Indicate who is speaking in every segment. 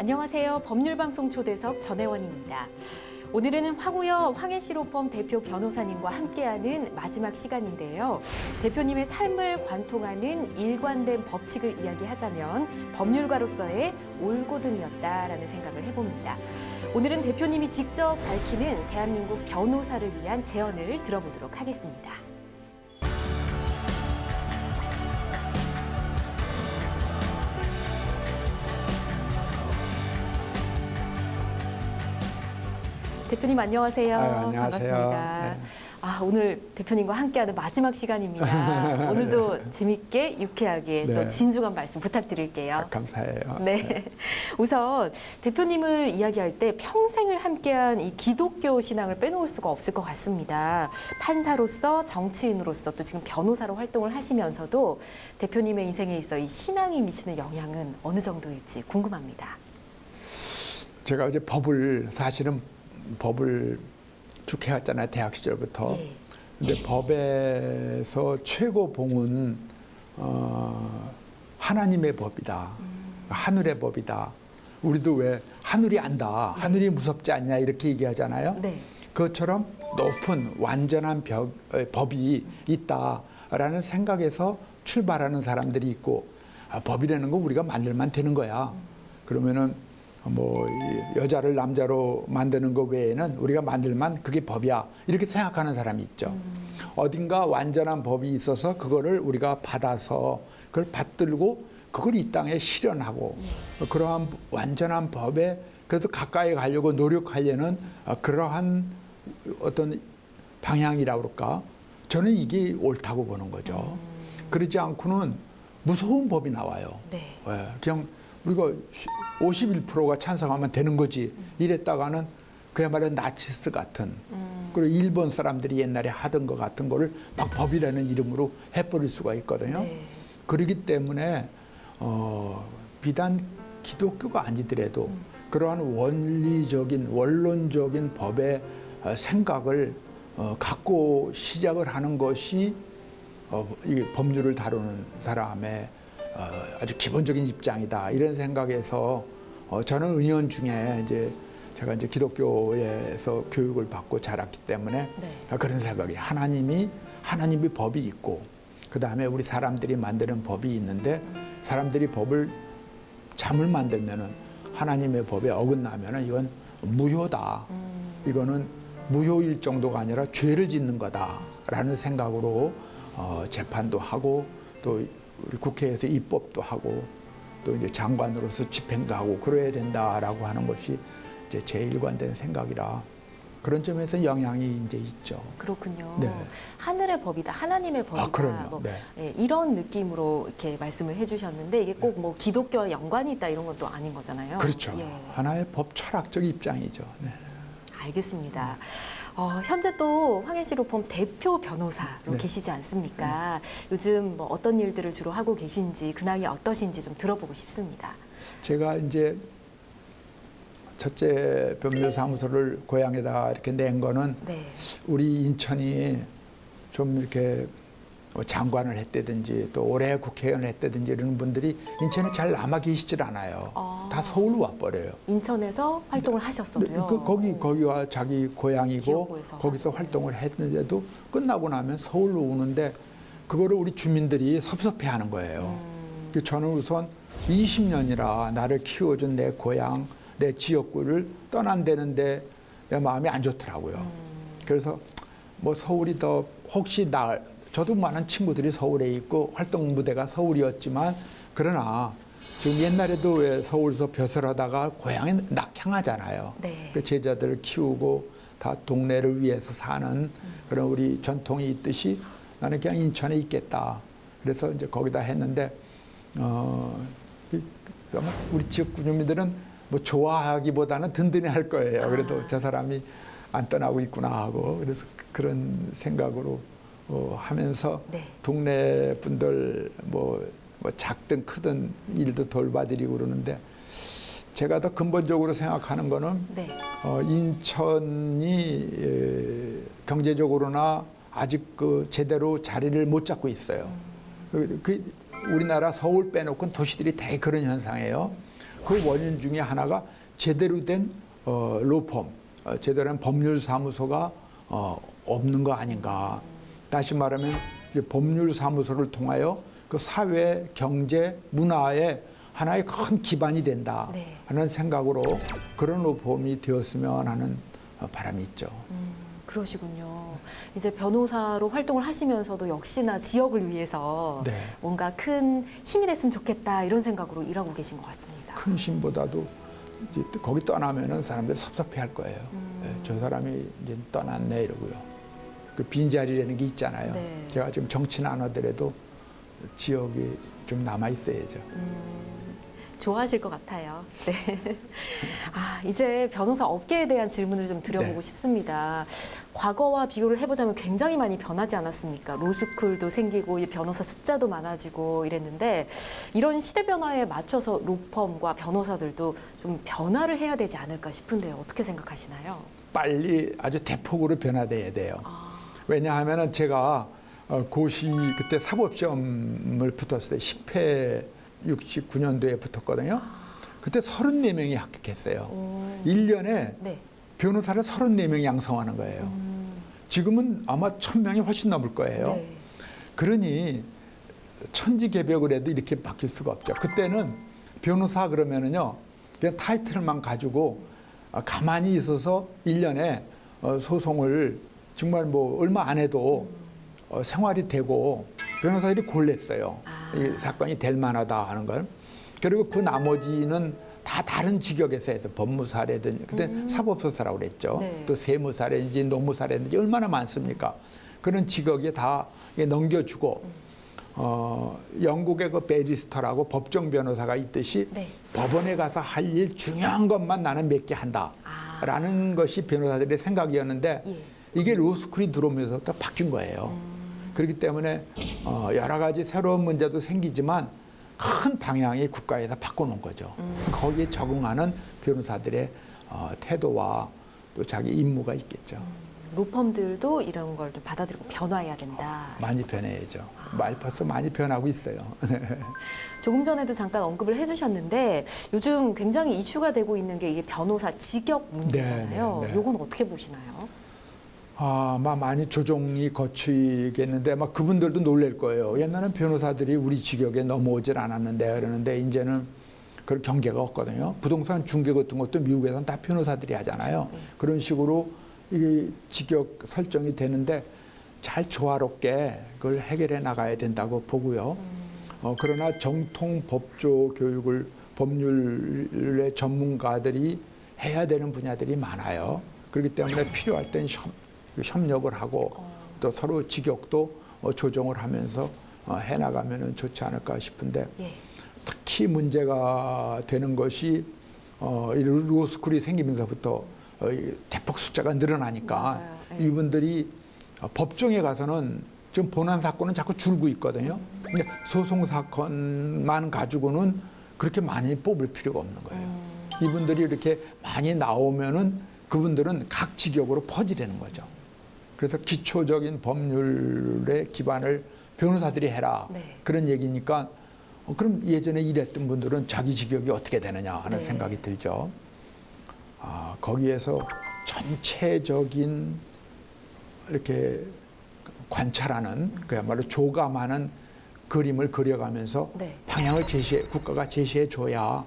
Speaker 1: 안녕하세요. 법률방송 초대석 전혜원입니다. 오늘은 화구역 황해시로펌 대표 변호사님과 함께하는 마지막 시간인데요. 대표님의 삶을 관통하는 일관된 법칙을 이야기하자면 법률가로서의 올곧음이었다라는 생각을 해봅니다. 오늘은 대표님이 직접 밝히는 대한민국 변호사를 위한 제언을 들어보도록 하겠습니다. 대표님 안녕하세요.
Speaker 2: 안녕하세요.
Speaker 1: 반갑습니다.
Speaker 2: 네.
Speaker 1: 오늘 대표님과 함께하는 마지막 시간입니다. 오늘도 재밌게 유쾌하게
Speaker 2: 네.
Speaker 1: 또 진중한 말씀 부탁드릴게요.
Speaker 2: 감사해요.
Speaker 1: 네. 우선 대표님을 이야기할 때 평생을 함께한 이 기독교 신앙을 빼놓을 수가 없을 것 같습니다. 판사로서 정치인으로서 또 지금 변호사로 활동을 하시면서도 대표님의 인생에 있어 이 신앙이 미치는 영향은 어느 정도일지 궁금합니다.
Speaker 2: 제가 이제 사실은 법을 쭉 해왔잖아요. 대학 시절부터.
Speaker 1: 예.
Speaker 2: 근데 법에서 최고 봉은 하나님의 법이다. 하늘의 법이다. 우리도 왜 하늘이 안다. 하늘이 무섭지 않냐 이렇게 얘기하잖아요.
Speaker 1: 네.
Speaker 2: 그것처럼 높은 완전한 법이 있다라는 생각에서 출발하는 사람들이 있고 법이라는 거 우리가 만들면 되는 거야. 그러면은 뭐 여자를 남자로 만드는 것 외에는 우리가 만들면 그게 법이야 이렇게 생각하는 사람이 있죠. 어딘가 완전한 법이 있어서 그거를 우리가 받아서 그걸 받들고 그걸 이 땅에 실현하고 그러한 완전한 법에 그래도 가까이 가려고 노력하려는 그러한 어떤 방향이라고 그럴까. 저는 이게 옳다고 보는 거죠. 그러지 않고는 무서운 법이 나와요.
Speaker 1: 네.
Speaker 2: 그냥 우리가 51%가 찬성하면 되는 거지. 이랬다가는 그야말로 나치스 같은 그리고 일본 사람들이 옛날에 하던 것 같은 거를 막 법이라는 이름으로 해버릴 수가 있거든요.
Speaker 1: 네.
Speaker 2: 그렇기 때문에 비단 기독교가 아니더라도 그러한 원론적인 법의 생각을 갖고 시작을 하는 것이 이 법률을 다루는 사람의 아주 기본적인 입장이다 이런 생각에서 저는 은연중에 제가 기독교에서 교육을 받고 자랐기 때문에
Speaker 1: 네.
Speaker 2: 그런 생각이 하나님의 법이 있고 그 다음에 우리 사람들이 만드는 법이 있는데 사람들이 법을 잠을 만들면은 하나님의 법에 어긋나면은 이건 무효다. 이거는 무효일 정도가 아니라 죄를 짓는 거다라는 생각으로 재판도 하고 또 우리 국회에서 입법도 하고 또 이제 장관으로서 집행도 하고 그래야 된다라고 하는 것이 이제 제 일관된 생각이라 그런 점에서 영향이 이제 있죠.
Speaker 1: 그렇군요.
Speaker 2: 네.
Speaker 1: 하늘의 법이다, 하나님의 법이다.
Speaker 2: 그럼요. 네.
Speaker 1: 예, 이런 느낌으로 이렇게 말씀을 해주셨는데 이게 꼭 뭐 기독교와 연관이 있다 이런 건 또 아닌 거잖아요.
Speaker 2: 그렇죠.
Speaker 1: 예.
Speaker 2: 하나의 법 철학적 입장이죠. 네.
Speaker 1: 알겠습니다. 현재 또 황해시로펌 대표 변호사로
Speaker 2: 네.
Speaker 1: 계시지 않습니까? 요즘 뭐 어떤 일들을 주로 하고 계신지 근황이 어떠신지 좀 들어보고 싶습니다.
Speaker 2: 제가 이제 첫째 법률사무소를 고향에다 이렇게 낸 거는
Speaker 1: 네.
Speaker 2: 우리 인천이 좀 이렇게 장관을 했다든지 또 올해 국회의원을 했다든지 이런 분들이 인천에 잘 남아 계시질 않아요. 다 서울로 와버려요.
Speaker 1: 인천에서 활동을 하셨어도요?
Speaker 2: 거기가 자기 고향이고
Speaker 1: 지역구에서.
Speaker 2: 거기서 활동을 했는데도 끝나고 나면 서울로 오는데 그거를 우리 주민들이 섭섭해하는 거예요. 저는 우선 20년이라 나를 키워준 내 고향, 내 지역구를 떠난다는데 내 마음이 안 좋더라고요. 그래서 뭐 서울이 더 혹시 저도 많은 친구들이 서울에 있고 활동 무대가 서울이었지만 그러나 지금 옛날에도 왜 서울에서 벼슬하다가 고향에 낙향하잖아요.
Speaker 1: 네.
Speaker 2: 그 제자들을 키우고 다 동네를 위해서 사는 그런 우리 전통이 있듯이 나는 그냥 인천에 있겠다. 그래서 이제 거기다 했는데 우리 지역 주민들은 뭐 좋아하기보다는 든든해할 거예요. 그래도 저 사람이 안 떠나고 있구나 하고 그래서 그런 생각으로 하면서
Speaker 1: 네.
Speaker 2: 동네 분들 뭐 작든 크든 일도 돌봐드리고 그러는데 제가 더 근본적으로 생각하는 거는
Speaker 1: 네.
Speaker 2: 인천이 경제적으로나 아직 제대로 자리를 못 잡고 있어요. 우리나라 서울 빼놓고는 도시들이 다 그런 현상이에요. 그 원인 중에 하나가 제대로 된 로펌, 제대로 된 법률사무소가 없는 거 아닌가. 다시 말하면 이제 법률사무소를 통하여 그 사회, 경제, 문화의 하나의 큰 기반이 된다
Speaker 1: 네.
Speaker 2: 하는 생각으로 그런 로펌이 되었으면 하는 바람이 있죠.
Speaker 1: 그러시군요. 이제 변호사로 활동을 하시면서도 역시나 지역을 위해서
Speaker 2: 네.
Speaker 1: 뭔가 큰 힘이 됐으면 좋겠다 이런 생각으로 일하고 계신 것 같습니다.
Speaker 2: 큰 힘보다도 이제 거기 떠나면은 사람들이 섭섭해할 거예요. 네, 저 사람이 이제 떠났네 이러고요. 그 빈자리라는 게 있잖아요.
Speaker 1: 네.
Speaker 2: 제가 지금 정치는 안 하더라도 지역이 좀 남아 있어야죠.
Speaker 1: 좋아하실 것 같아요. 네. 이제 변호사 업계에 대한 질문을 좀 드려보고
Speaker 2: 네.
Speaker 1: 싶습니다. 과거와 비교를 해보자면 굉장히 많이 변하지 않았습니까? 로스쿨도 생기고 이 변호사 숫자도 많아지고 이랬는데 이런 시대 변화에 맞춰서 로펌과 변호사들도 좀 변화를 해야 되지 않을까 싶은데요. 어떻게 생각하시나요?
Speaker 2: 빨리 아주 대폭으로 변화돼야 돼요. 왜냐하면은 제가 고시 그때 사법시험을 붙었을 때 10회 69년도에 붙었거든요. 그때 34명이 합격했어요. 1년에
Speaker 1: 네.
Speaker 2: 변호사를 34명이 양성하는 거예요. 지금은 아마 1000명이 훨씬 넘을 거예요.
Speaker 1: 네.
Speaker 2: 그러니 천지개벽을 해도 이렇게 바뀔 수가 없죠. 그때는 변호사 그러면은요, 그냥 타이틀만 가지고 가만히 있어서 1년에 소송을 정말 뭐 얼마 안 해도 생활이 되고 변호사들이 골랐어요. 이 사건이 될 만하다 하는 걸. 그리고 그 나머지는 다 다른 직역에서 해서 법무사라든지 그때 사법소사라고 그랬죠.
Speaker 1: 네.
Speaker 2: 또 세무사라든지 노무사라든지 얼마나 많습니까? 그런 직역에 다 넘겨주고 영국의 그 베리스터라고 법정 변호사가 있듯이
Speaker 1: 네.
Speaker 2: 법원에 가서 할 일 중요한 것만 나는 몇 개 한다라는 것이 변호사들의 생각이었는데
Speaker 1: 예.
Speaker 2: 이게 로스쿨이 들어오면서부터 바뀐 거예요. 그렇기 때문에 여러 가지 새로운 문제도 생기지만 큰 방향이 국가에서 바꿔놓은 거죠. 거기에 적응하는 변호사들의 태도와 또 자기 임무가 있겠죠.
Speaker 1: 로펌들도 이런 걸 좀 받아들이고 변화해야 된다.
Speaker 2: 많이 변해야죠. 벌써 많이 변하고 있어요.
Speaker 1: 조금 전에도 잠깐 언급을 해주셨는데 요즘 굉장히 이슈가 되고 있는 게 이게 변호사 직역 문제잖아요.
Speaker 2: 네, 네, 네.
Speaker 1: 요건 어떻게 보시나요?
Speaker 2: 아마 많이 조정이 거치겠는데 아마 그분들도 놀랄 거예요. 옛날에는 변호사들이 우리 직역에 넘어오질 않았는데 그러는데 이제는 그런 경계가 없거든요. 부동산 중개 같은 것도 미국에서는 다 변호사들이 하잖아요.
Speaker 1: 그렇죠. 네.
Speaker 2: 그런 식으로 이게 직역 설정이 되는데 잘 조화롭게 그걸 해결해 나가야 된다고 보고요. 그러나 정통 법조 교육을 법률의 전문가들이 해야 되는 분야들이 많아요. 그렇기 때문에 필요할 땐 협력을 하고 또 서로 직역도 조정을 하면서 해나가면 좋지 않을까 싶은데
Speaker 1: 예.
Speaker 2: 특히 문제가 되는 것이 이 로스쿨이 생기면서부터 대폭 숫자가 늘어나니까
Speaker 1: 맞아요. 예.
Speaker 2: 이분들이 법정에 가서는 지금 본안 사건은 자꾸 줄고 있거든요. 근데 소송 사건만 가지고는 그렇게 많이 뽑을 필요가 없는 거예요. 이분들이 이렇게 많이 나오면은 그분들은 각 직역으로 퍼지려는 거죠. 그래서 기초적인 법률의 기반을 변호사들이 해라.
Speaker 1: 네.
Speaker 2: 그런 얘기니까 그럼 예전에 일했던 분들은 자기 직역이 어떻게 되느냐 하는
Speaker 1: 네.
Speaker 2: 생각이 들죠. 거기에서 전체적인 이렇게 관찰하는 그야말로 조감하는 그림을 그려가면서
Speaker 1: 네.
Speaker 2: 방향을 국가가 제시해 줘야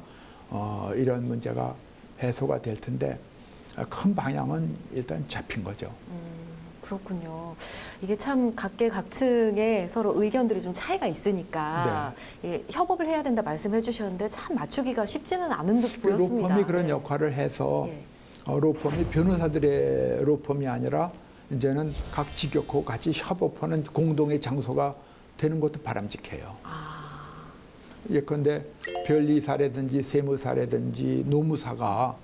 Speaker 2: 이런 문제가 해소가 될 텐데 큰 방향은 일단 잡힌 거죠.
Speaker 1: 그렇군요. 이게 참 각계각층의 서로 의견들이 좀 차이가 있으니까 예, 협업을 해야 된다 말씀해 주셨는데 참 맞추기가 쉽지는 않은 듯 보였습니다.
Speaker 2: 로펌이 그런
Speaker 1: 네.
Speaker 2: 역할을 해서
Speaker 1: 예.
Speaker 2: 로펌이 변호사들의 로펌이 아니라 이제는 각 직역하고 같이 협업하는 공동의 장소가 되는 것도 바람직해요. 예컨대 변리사라든지 세무사라든지 노무사가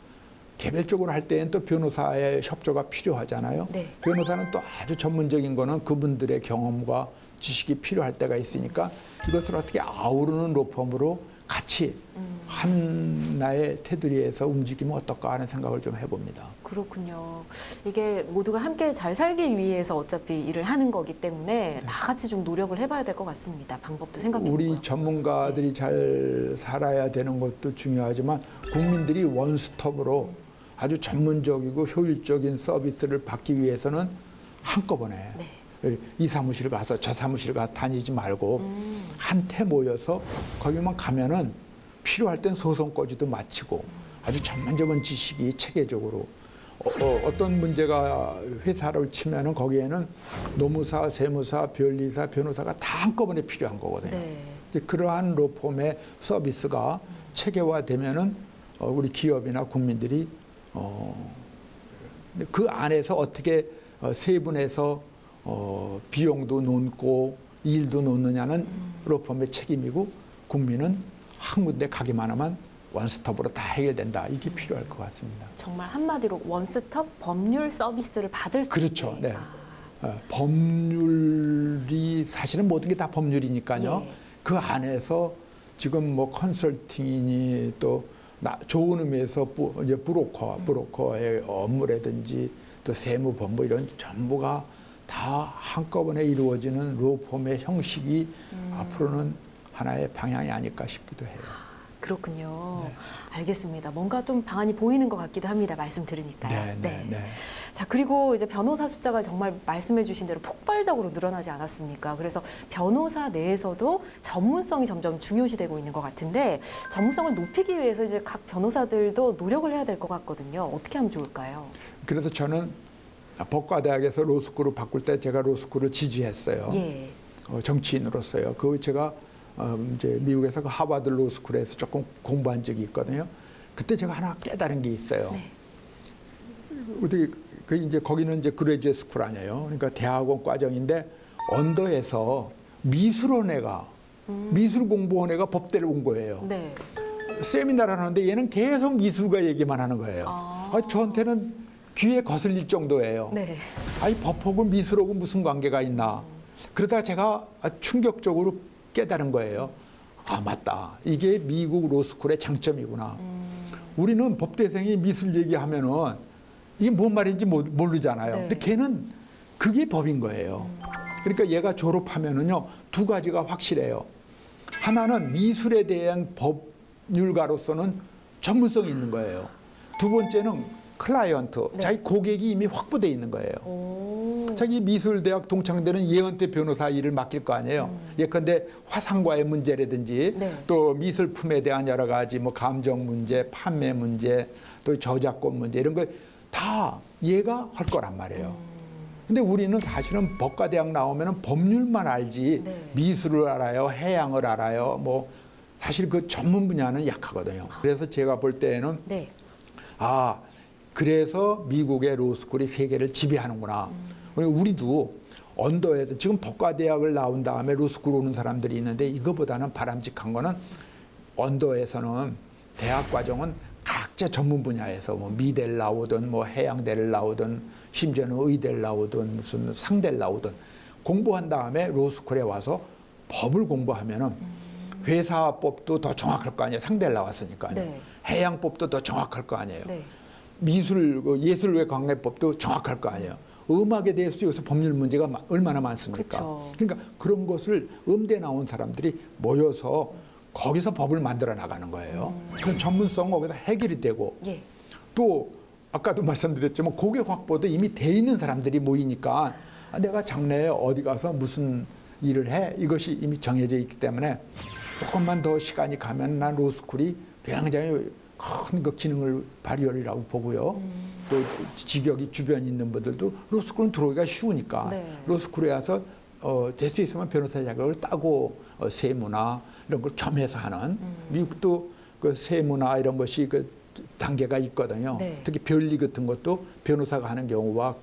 Speaker 2: 개별적으로 할 때엔 또 변호사의 협조가 필요하잖아요.
Speaker 1: 네.
Speaker 2: 변호사는 또 아주 전문적인 거는 그분들의 경험과 지식이 필요할 때가 있으니까 이것을 어떻게 아우르는 로펌으로 같이 하나의 테두리에서 움직이면 어떨까 하는 생각을 좀 해봅니다.
Speaker 1: 그렇군요. 이게 모두가 함께 잘 살기 위해서 어차피 일을 하는 거기 때문에 다 같이 좀 노력을 해봐야 될 것 같습니다. 방법도 생각해보고요.
Speaker 2: 우리 전문가들이 잘 살아야 되는 것도 중요하지만 국민들이 원스톱으로 아주 전문적이고 효율적인 서비스를 받기 위해서는 한꺼번에 이 사무실 가서 저 사무실 가 다니지 말고 한테 모여서 거기만 가면은 필요할 땐 소송까지도 마치고 아주 전문적인 지식이 체계적으로 어떤 문제가 회사를 치면은 거기에는 노무사, 세무사, 변리사, 변호사가 다 한꺼번에 필요한 거거든요. 이제 그러한 로펌의 서비스가 체계화되면은 우리 기업이나 국민들이 그 안에서 어떻게 세분해서 비용도 놓고 일도 놓느냐는 로펌의 책임이고 국민은 한 군데 가기만 하면 원스톱으로 다 해결된다. 이게 필요할 것 같습니다.
Speaker 1: 정말 한마디로 원스톱 법률 서비스를 받을 수
Speaker 2: 그렇죠.
Speaker 1: 있게.
Speaker 2: 네. 법률이 사실은 모든 게 다 법률이니까요.
Speaker 1: 예.
Speaker 2: 그 안에서 지금 뭐 컨설팅이니 또 좋은 의미에서 이제 브로커의 업무라든지 또 세무법무 이런 전부가 다 한꺼번에 이루어지는 로펌의 형식이 앞으로는 하나의 방향이 아닐까 싶기도 해요.
Speaker 1: 그렇군요.
Speaker 2: 네.
Speaker 1: 알겠습니다. 뭔가 좀 방안이 보이는 것 같기도 합니다. 말씀 들으니까요.
Speaker 2: 네.
Speaker 1: 자, 그리고 이제 변호사 숫자가 정말 말씀해 주신 대로 폭발적으로 늘어나지 않았습니까? 그래서 변호사 내에서도 전문성이 점점 중요시되고 있는 것 같은데 전문성을 높이기 위해서 이제 각 변호사들도 노력을 해야 될 것 같거든요. 어떻게 하면 좋을까요?
Speaker 2: 그래서 저는 법과대학에서 로스쿨을 바꿀 때 제가 로스쿨을 지지했어요.
Speaker 1: 예.
Speaker 2: 정치인으로서요. 그 제가 이제 미국에서 그 하버드 로스쿨에서 조금 공부한 적이 있거든요. 그때 제가 하나 깨달은 게 있어요. 그 이제 거기는 이제 그레이지에 스쿨 아니에요. 그러니까 대학원 과정인데 언더에서 미술원애가 미술 공부원 애가 법대를 온 거예요.
Speaker 1: 네.
Speaker 2: 세미나를 하는데 얘는 계속 미술가 얘기만 하는 거예요. 저한테는 귀에 거슬릴 정도예요.
Speaker 1: 네.
Speaker 2: 아니 법하고 미술하고 무슨 관계가 있나. 그러다 제가 충격적으로 깨달은 거예요. 아 맞다. 이게 미국 로스쿨의 장점이구나. 우리는 법대생이 미술 얘기하면은 이게 뭔 말인지 모르잖아요.
Speaker 1: 네.
Speaker 2: 근데 걔는 그게 법인 거예요. 그러니까 얘가 졸업하면은요 두 가지가 확실해요. 하나는 미술에 대한 법률가로서는 전문성이 있는 거예요. 두 번째는 클라이언트, 자기 고객이 이미 확보돼 있는 거예요. 자기 미술대학 동창대는 예언대 변호사 일을 맡길 거 아니에요. 예컨대 화상과의 문제라든지 또 미술품에 대한 여러 가지 뭐 감정 문제, 판매 문제, 또 저작권 문제 이런 거 다 얘가 할 거란 말이에요. 근데 우리는 사실은 법과대학 나오면 법률만 알지 미술을 알아요, 해양을 알아요. 뭐 사실 그 전문 분야는 약하거든요. 그래서 제가 볼 때에는 그래서 미국의 로스쿨이 세계를 지배하는구나. 우리도 언더에서 지금 법과대학을 나온 다음에 로스쿨 오는 사람들이 있는데 이거보다는 바람직한 거는 언더에서는 대학 과정은 각자 전문 분야에서 뭐 미대를 나오든 뭐 해양대를 나오든 심지어는 의대를 나오든 무슨 상대를 나오든 공부한 다음에 로스쿨에 와서 법을 공부하면은 회사법도 더 정확할 거 아니에요. 상대를 나왔으니까요. 해양법도 더 정확할 거 아니에요. 예술의 관계법도 정확할 거 아니에요. 음악에 대해서 여기서 법률 문제가 얼마나 많습니까?
Speaker 1: 그쵸.
Speaker 2: 그러니까 그런 것을 음대 나온 사람들이 모여서 거기서 법을 만들어 나가는 거예요. 그 전문성 거기서 해결이 되고 또 아까도 말씀드렸지만 고객 확보도 이미 돼 있는 사람들이 모이니까 내가 장래에 어디 가서 무슨 일을 해 이것이 이미 정해져 있기 때문에 조금만 더 시간이 가면 난 로스쿨이 굉장히 큰 그 기능을 발휘하리라고 보고요. 또 직역이 주변에 있는 분들도 로스쿨은 들어오기가 쉬우니까 로스쿨에 와서 될 수 있으면 변호사 자격을 따고 세무나 이런 걸 겸해서 하는 미국도 그 세무나 이런 것이 그 단계가 있거든요. 특히 변리 같은 것도 변호사가 하는 경우와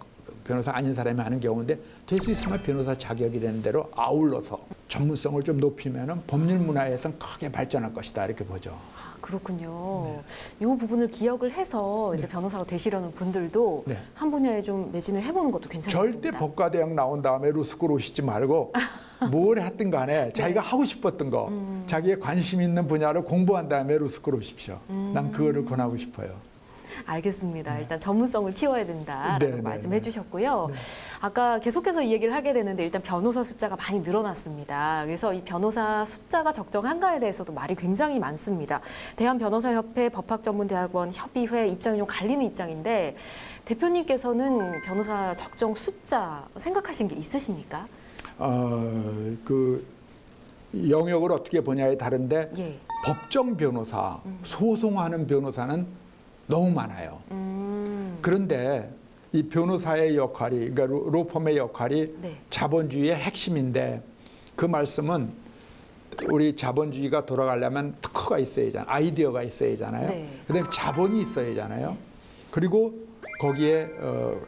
Speaker 2: 변호사 아닌 사람이 하는 경우인데 될 수 있으면 변호사 자격이 되는 대로 아울러서 전문성을 좀 높이면 법률 문화에선 크게 발전할 것이다 이렇게 보죠.
Speaker 1: 아, 그렇군요. 이 부분을 기억을 해서 이제 변호사가 되시려는 분들도
Speaker 2: 네.
Speaker 1: 한 분야에 좀 매진을 해보는 것도 괜찮습니다.
Speaker 2: 절대 법과대학 나온 다음에 로스쿨 오시지 말고 뭘 했든 간에 자기가 하고 싶었던 거, 자기의 관심 있는 분야를 공부한 다음에 로스쿨 오십시오. 난 그거를 권하고 싶어요.
Speaker 1: 알겠습니다. 일단 전문성을 키워야 된다라고
Speaker 2: 네, 네,
Speaker 1: 말씀해
Speaker 2: 네.
Speaker 1: 주셨고요. 아까 계속해서 이 얘기를 하게 되는데 일단 변호사 숫자가 많이 늘어났습니다. 그래서 이 변호사 숫자가 적정한가에 대해서도 말이 굉장히 많습니다. 대한변호사협회 법학전문대학원 협의회 입장이 좀 갈리는 입장인데 대표님께서는 변호사 적정 숫자 생각하신 게 있으십니까?
Speaker 2: 그 영역을 어떻게 보냐에 다른데
Speaker 1: 예.
Speaker 2: 법정 변호사, 소송하는 변호사는 너무 많아요. 그런데 이 변호사의 역할이, 그러니까 로펌의 역할이
Speaker 1: 네.
Speaker 2: 자본주의의 핵심인데 그 말씀은 우리 자본주의가 돌아가려면 특허가 있어야 하잖아요. 아이디어가 있어야 하잖아요.
Speaker 1: 네.
Speaker 2: 그다음에 자본이 있어야 하잖아요. 그리고 거기에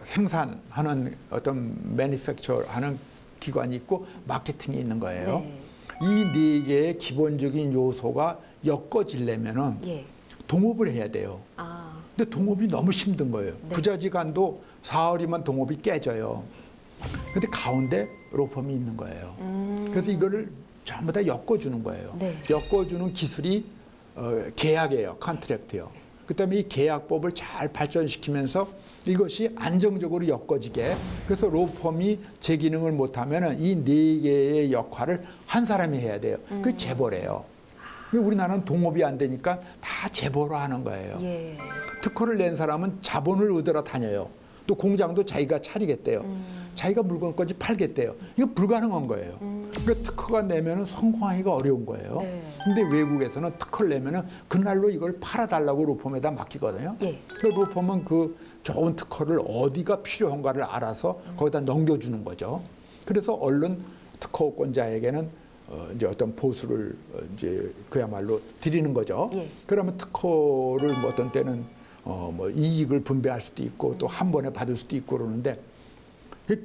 Speaker 2: 생산하는 어떤 매니팩처 하는 기관이 있고 마케팅이 있는 거예요.
Speaker 1: 네.
Speaker 2: 이 네 개의 기본적인 요소가 엮어지려면은
Speaker 1: 예.
Speaker 2: 동업을 해야 돼요.
Speaker 1: 아,
Speaker 2: 근데 동업이 너무 힘든 거예요.
Speaker 1: 네.
Speaker 2: 부자지간도 사흘이면 동업이 깨져요. 근데 가운데 로펌이 있는 거예요. 그래서 이거를 전부 다 엮어주는 거예요.
Speaker 1: 네.
Speaker 2: 엮어주는 기술이 계약이에요. 컨트랙트요. 그다음에 이 계약법을 잘 발전시키면서 이것이 안정적으로 엮어지게. 그래서 로펌이 제 기능을 못하면 이 네 개의 역할을 한 사람이 해야 돼요. 그게 재벌이에요. 우리나라는 동업이 안 되니까 다 재벌로 하는 거예요.
Speaker 1: 예.
Speaker 2: 특허를 낸 사람은 자본을 얻으러 다녀요. 또 공장도 자기가 차리겠대요. 자기가 물건까지 팔겠대요. 이거 불가능한 거예요. 그러니까 특허가 내면은 성공하기가 어려운 거예요.
Speaker 1: 네.
Speaker 2: 근데 외국에서는 특허를 내면은 그날로 이걸 팔아달라고 로펌에다 맡기거든요.
Speaker 1: 예.
Speaker 2: 그래서 로펌은 그 좋은 특허를 어디가 필요한가를 알아서 거기다 넘겨주는 거죠. 그래서 얼른 특허권자에게는 이제 어떤 보수를 이제 그야말로 드리는 거죠.
Speaker 1: 예.
Speaker 2: 그러면 특허를 뭐 어떤 때는 뭐 이익을 분배할 수도 있고 또 한 번에 받을 수도 있고 그러는데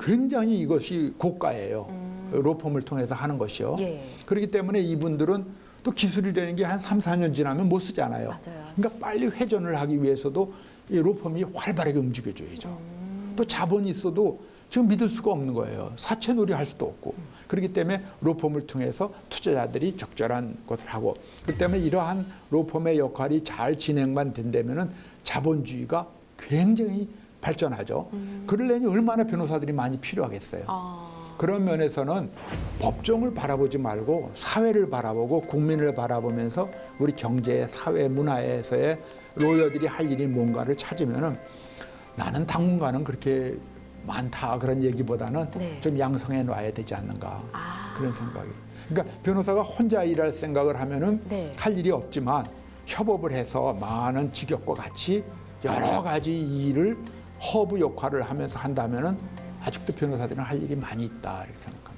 Speaker 2: 굉장히 이것이 고가예요. 로펌을 통해서 하는 것이요.
Speaker 1: 예.
Speaker 2: 그렇기 때문에 이분들은 또 기술이라는 게 한 3, 4년 지나면 못 쓰잖아요.
Speaker 1: 맞아요.
Speaker 2: 그러니까 빨리 회전을 하기 위해서도 이 로펌이 활발하게 움직여줘야죠. 또 자본이 있어도 지금 믿을 수가 없는 거예요. 사채놀이 할 수도 없고. 그렇기 때문에 로펌을 통해서 투자자들이 적절한 것을 하고. 그렇기 때문에 이러한 로펌의 역할이 잘 진행만 된다면은 자본주의가 굉장히 발전하죠. 그러려니 얼마나 변호사들이 많이 필요하겠어요. 그런 면에서는 법정을 바라보지 말고 사회를 바라보고 국민을 바라보면서 우리 경제, 사회, 문화에서의 로여들이 할 일이 뭔가를 찾으면은 나는 당분간은 그렇게 많다 그런 얘기보다는
Speaker 1: 네.
Speaker 2: 좀 양성해 놔야 되지 않는가 그런 생각이. 그러니까 변호사가 혼자 일할 생각을 하면은
Speaker 1: 네.
Speaker 2: 할 일이 없지만 협업을 해서 많은 직역과 같이 여러 가지 일을 허브 역할을 하면서 한다면은 아직도 변호사들은 할 일이 많이 있다 이렇게 생각합니다.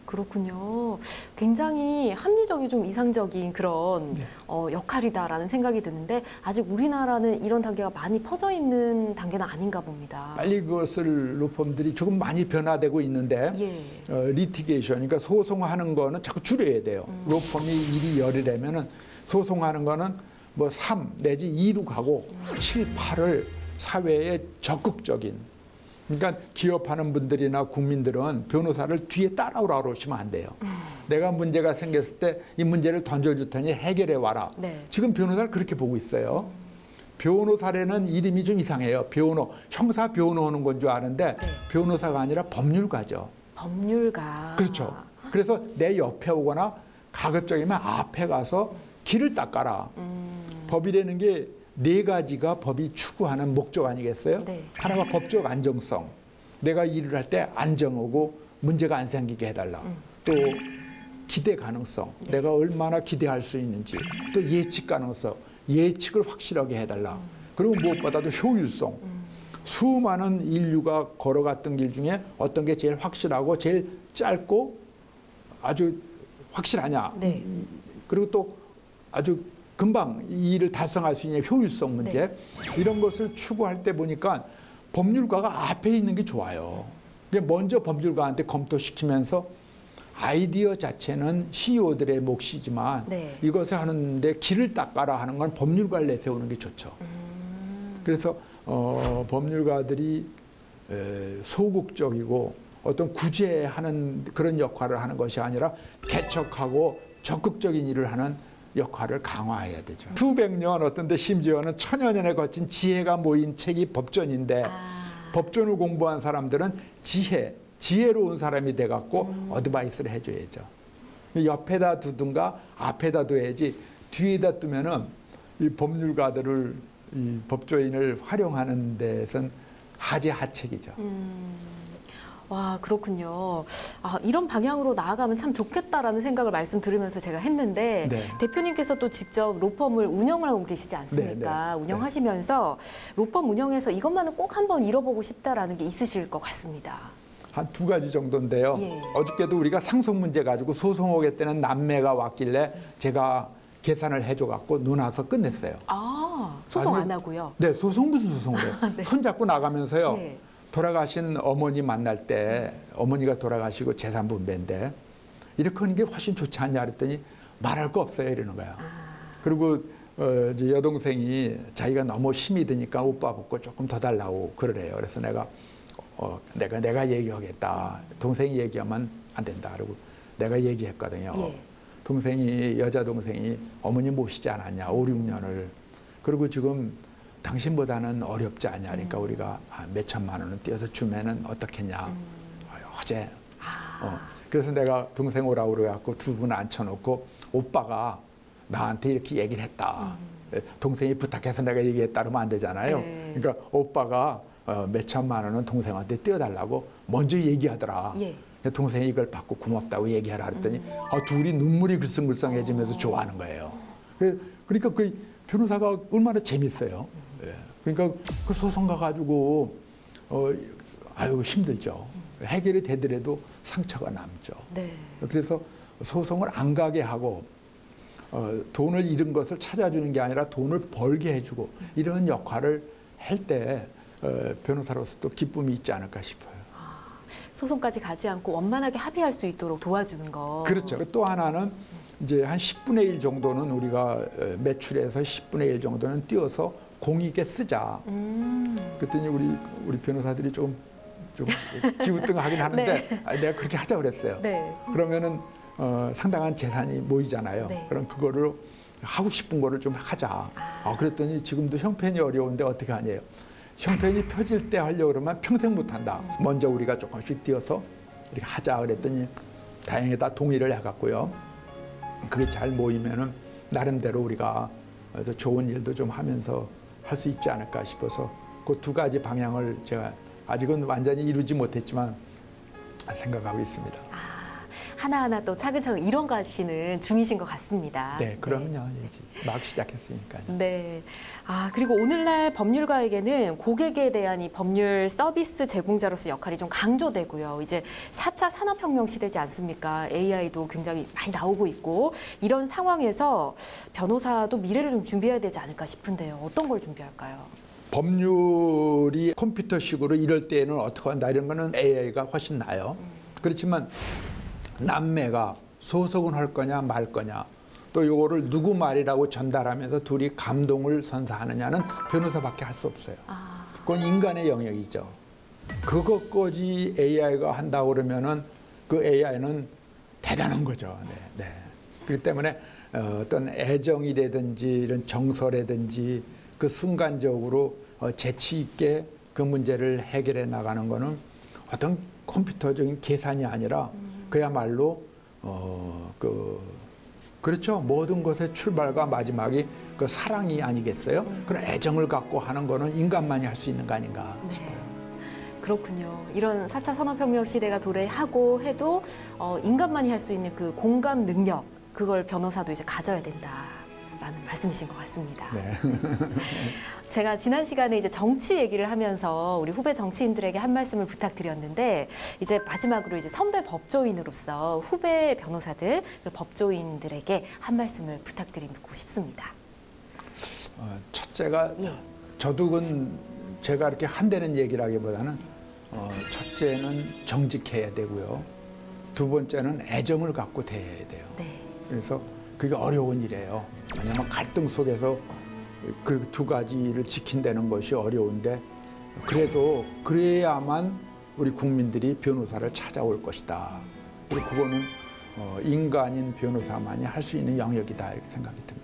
Speaker 1: 그렇군요. 굉장히 합리적이 좀 이상적인 그런
Speaker 2: 네.
Speaker 1: 역할이다라는 생각이 드는데 아직 우리나라는 이런 단계가 많이 퍼져 있는 단계는 아닌가 봅니다.
Speaker 2: 빨리 그것을 로펌들이 조금 많이 변화되고 있는데
Speaker 1: 예.
Speaker 2: 리티게이션, 그러니까 소송하는 거는 자꾸 줄여야 돼요. 로펌이 일이 열이라면은 소송하는 거는 뭐 3 내지 2로 가고 7, 8을 사회에 적극적인. 그러니까 기업하는 분들이나 국민들은 변호사를 뒤에 따라오라고 그러시면 안 돼요. 내가 문제가 생겼을 때 이 문제를 던져줄 테니 해결해 와라.
Speaker 1: 네.
Speaker 2: 지금 변호사를 그렇게 보고 있어요. 변호사라는 이름이 좀 이상해요. 변호, 형사 변호하는 건 줄 아는데
Speaker 1: 네.
Speaker 2: 변호사가 아니라 법률가죠.
Speaker 1: 법률가.
Speaker 2: 그렇죠. 그래서 내 옆에 오거나 가급적이면 앞에 가서 길을 닦아라. 법이라는 게 네 가지가 법이 추구하는 목적 아니겠어요?
Speaker 1: 네.
Speaker 2: 하나가 법적 안정성. 내가 일을 할 때 안정하고 문제가 안 생기게 해달라. 또 기대 가능성. 내가 얼마나 기대할 수 있는지. 또 예측 가능성. 예측을 확실하게 해달라. 그리고 무엇보다도 효율성. 수많은 인류가 걸어갔던 길 중에 어떤 게 제일 확실하고 제일 짧고 아주 확실하냐.
Speaker 1: 네.
Speaker 2: 그리고 또 아주 금방 이 일을 달성할 수 있는 효율성 문제.
Speaker 1: 네.
Speaker 2: 이런 것을 추구할 때 보니까 법률가가 앞에 있는 게 좋아요. 먼저 법률가한테 검토시키면서 아이디어 자체는 CEO들의 몫이지만
Speaker 1: 네.
Speaker 2: 이것을 하는데 길을 닦아라 하는 건 법률가를 내세우는 게 좋죠. 그래서 법률가들이 소극적이고 어떤 구제하는 그런 역할을 하는 것이 아니라 개척하고 적극적인 일을 하는 역할을 강화해야 되죠. 수백 년 어떤 데 심지어는 천여 년에 거친 지혜가 모인 책이 법전인데 법전을 공부한 사람들은 지혜로운 사람이 돼갖고 어드바이스를 해줘야죠. 옆에다 두든가 앞에다 둬야지 뒤에다 두면은 이 법률가들을 이 법조인을 활용하는 데선 하책이죠.
Speaker 1: 와, 그렇군요. 아, 이런 방향으로 나아가면 참 좋겠다라는 생각을 말씀 들으면서 제가 했는데
Speaker 2: 네.
Speaker 1: 대표님께서 또 직접 로펌을 운영을 하고 계시지 않습니까?
Speaker 2: 네, 네.
Speaker 1: 운영하시면서 로펌 운영에서 이것만은 꼭 한번 잃어보고 싶다라는 게 있으실 것 같습니다.
Speaker 2: 한 두 가지 정도인데요.
Speaker 1: 예.
Speaker 2: 어저께도 우리가 상속 문제 가지고 소송하겠다는 남매가 왔길래 제가 계산을 해줘갖고 논아서 끝냈어요.
Speaker 1: 아, 소송
Speaker 2: 아니,
Speaker 1: 안 하고요?
Speaker 2: 네, 소송 무슨 소송을 해요.
Speaker 1: 네.
Speaker 2: 손잡고 나가면서요.
Speaker 1: 예.
Speaker 2: 돌아가신 어머니 만날 때 어머니가 돌아가시고 재산 분배인데 이렇게 하는 게 훨씬 좋지 않냐 그랬더니 말할 거 없어요 이러는 거야. 그리고 이제 여동생이 자기가 너무 힘이 드니까 오빠 붙고 조금 더 달라고 그러래요. 그래서 내가 얘기하겠다. 동생이 얘기하면 안 된다. 그리고 내가 얘기했거든요.
Speaker 1: 예.
Speaker 2: 여자 동생이 어머니 모시지 않았냐 5, 6년을. 그리고 지금 당신보다는 어렵지 않냐. 그러니까 우리가 몇 천만 원은 띄어서 주면은 어떻겠냐. 어제. 그래서 내가 동생 오라고 그래갖고 두 분 앉혀놓고 오빠가 나한테 이렇게 얘기를 했다. 동생이 부탁해서 내가 얘기했다 그러면 안 되잖아요.
Speaker 1: 네.
Speaker 2: 그러니까 오빠가 몇 천만 원은 동생한테 띄워달라고 먼저 얘기하더라.
Speaker 1: 예.
Speaker 2: 동생이 이걸 받고 고맙다고 얘기하라 그랬더니 둘이 눈물이 글썽글썽해지면서 좋아하는 거예요. 그러니까 그 변호사가 얼마나 재밌어요. 예. 그러니까 그 소송 가가지고 힘들죠. 해결이 되더라도 상처가 남죠.
Speaker 1: 네.
Speaker 2: 그래서 소송을 안 가게 하고 돈을 잃은 것을 찾아주는 게 아니라 돈을 벌게 해주고 이런 역할을 할 때 변호사로서 또 기쁨이 있지 않을까 싶어요.
Speaker 1: 소송까지 가지 않고 원만하게 합의할 수 있도록 도와주는 거.
Speaker 2: 그렇죠. 또 하나는 이제 한 10분의 1 정도는 우리가 매출에서 10분의 1 정도는 띄어서 공익에 쓰자. 그랬더니 우리 변호사들이 좀 기우뚱하긴 하는데
Speaker 1: 네.
Speaker 2: 내가 그렇게 하자 그랬어요.
Speaker 1: 네.
Speaker 2: 그러면은 상당한 재산이 모이잖아요.
Speaker 1: 네.
Speaker 2: 그럼 그거를 하고 싶은 거를 좀 하자. 그랬더니 지금도 형편이 어려운데 어떻게 하냐요. 형편이 펴질 때 하려고 그러면 평생 못 한다. 먼저 우리가 조금씩 띄어서 이렇게 하자 그랬더니 다행히 다 동의를 해갖고요. 그게 잘 모이면은 나름대로 우리가 그래서 좋은 일도 좀 하면서 할 수 있지 않을까 싶어서 그 두 가지 방향을 제가 아직은 완전히 이루지 못했지만 생각하고 있습니다.
Speaker 1: 하나하나 또 차근차근 이뤄 가시는 중이신 것 같습니다.
Speaker 2: 네, 그럼요. 막 시작했으니까요.
Speaker 1: 네. 그리고 오늘날 법률가에게는 고객에 대한 이 법률 서비스 제공자로서 역할이 좀 강조되고요. 이제 4차 산업혁명 시대지 않습니까? AI도 굉장히 많이 나오고 있고 이런 상황에서 변호사도 미래를 좀 준비해야 되지 않을까 싶은데요. 어떤 걸 준비할까요?
Speaker 2: 법률이 컴퓨터식으로 이럴 때에는 어떻게 한다 이런 거는 AI가 훨씬 나아요. 그렇지만 남매가 소송을 할 거냐 말 거냐 또 요거를 누구 말이라고 전달하면서 둘이 감동을 선사하느냐는 변호사밖에 할 수 없어요. 그건 인간의 영역이죠. 그것까지 AI가 한다고 그러면은 그 AI는 대단한 거죠. 네. 그렇기 때문에 어떤 애정이라든지 이런 정서라든지 그 순간적으로 재치 있게 그 문제를 해결해 나가는 거는 어떤 컴퓨터적인 계산이 아니라 그야말로 그렇죠. 모든 것의 출발과 마지막이 그 사랑이 아니겠어요? 그런 애정을 갖고 하는 거는 인간만이 할 수 있는 거 아닌가 싶어요.
Speaker 1: 그렇군요. 이런 4차 산업혁명 시대가 도래하고 해도 인간만이 할 수 있는 그 공감 능력, 그걸 변호사도 이제 가져야 된다라는 말씀이신 것 같습니다.
Speaker 2: 네.
Speaker 1: 제가 지난 시간에 이제 정치 얘기를 하면서 우리 후배 정치인들에게 한 말씀을 부탁드렸는데 이제 마지막으로 이제 선배 법조인으로서 후배 변호사들, 법조인들에게 한 말씀을 부탁드리고 싶습니다.
Speaker 2: 첫째가 저도 제가 이렇게 한다는 얘기라기보다는 첫째는 정직해야 되고요. 두 번째는 애정을 갖고 대해야 돼요.
Speaker 1: 네.
Speaker 2: 그래서 그게 어려운 일이에요. 왜냐하면 갈등 속에서 그 두 가지를 지킨다는 것이 어려운데 그래도 그래야만 우리 국민들이 변호사를 찾아올 것이다. 그리고 그거는 인간인 변호사만이 할 수 있는 영역이다 이렇게 생각이 듭니다.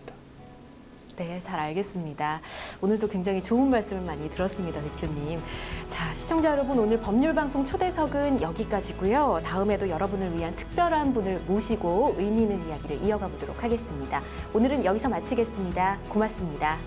Speaker 1: 네, 잘 알겠습니다. 오늘도 굉장히 좋은 말씀을 많이 들었습니다, 대표님. 자, 시청자 여러분, 오늘 법률방송 초대석은 여기까지고요. 다음에도 여러분을 위한 특별한 분을 모시고 의미 있는 이야기를 이어가 보도록 하겠습니다. 오늘은 여기서 마치겠습니다. 고맙습니다.